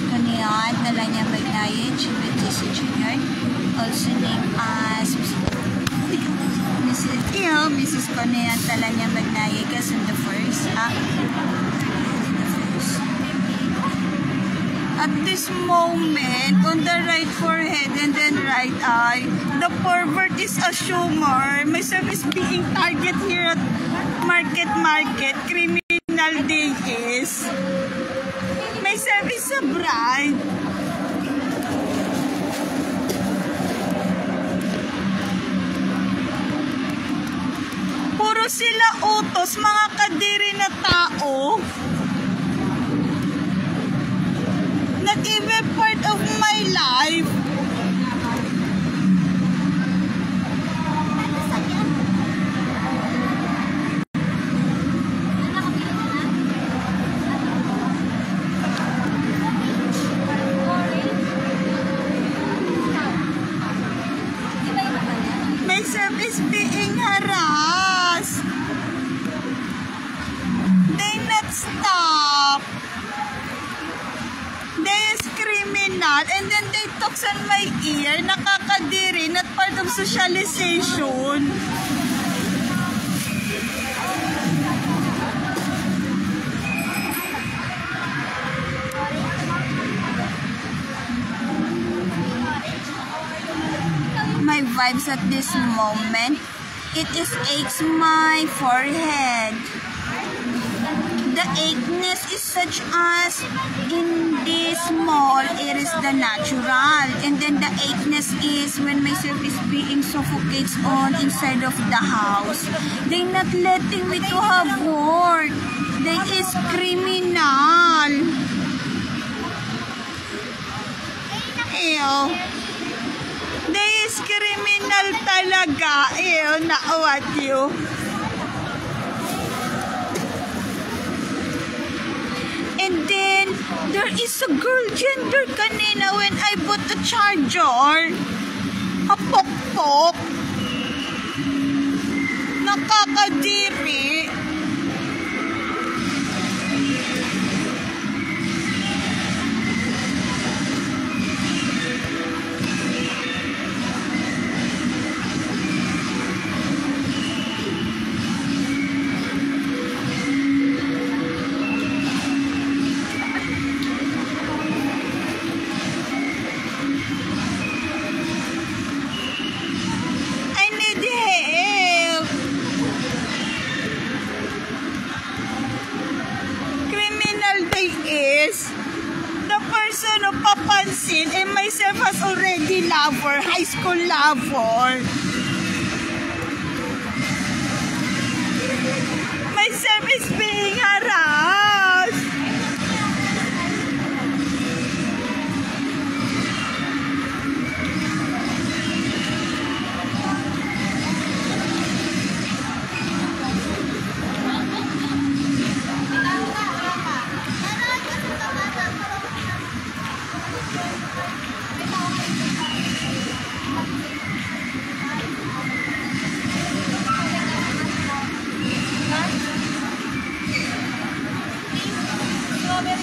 Kanian Talanya Magnaye, Chibetisi Jr., also named as Mrs. Kanian Talanya Magnaye, Quezon the First. At this moment, on the right forehead and then right eye, the pervert is a Schumer. Myself is being target here at Market. Criminal day is. Myself is a bride. Puro sila utos, mga kadiri na tao. Not even part of my life. Myself is being harassed. They not stop. They is criminal and then they talks on my ear. Nakakadiri, not part of socialization. My vibes at this moment, it is aches my forehead. The acheness is such as in this mall, it is the natural. And then the acheness is when myself is being suffocates on inside of the house. They not letting me to have work. They is criminal. Ew. They is criminal talaga. Ew, what you? And then, there is a girl gender kanina when I bought the charger. A pok-pok. Nakakadiri. The person who papansin and myself has already lover, high school lover. Myself is being harassed.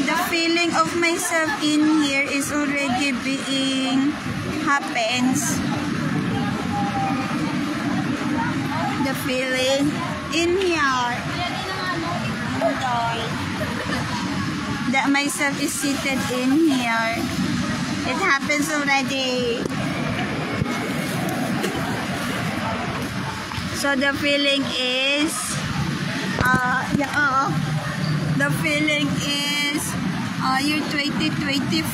The feeling of myself in here is already being happens. The feeling in here that myself is seated in here. It happens already. So the feeling is the feeling is year 2024,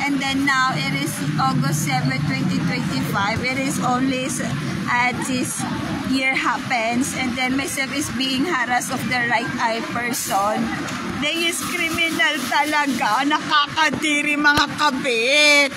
and then now it is August 7, 2025. It is only this year happens, and then myself is being harassed of the right eye person. They is criminal talaga. Nakakadiri mga kabit.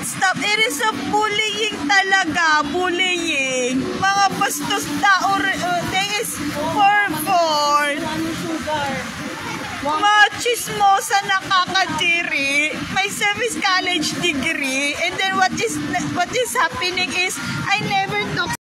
Stop. It is a bullying talaga. Bullying. Mga bastos tao. They is purple. chismosa, nakakadiri. May service college degree. And then what is happening is I never talk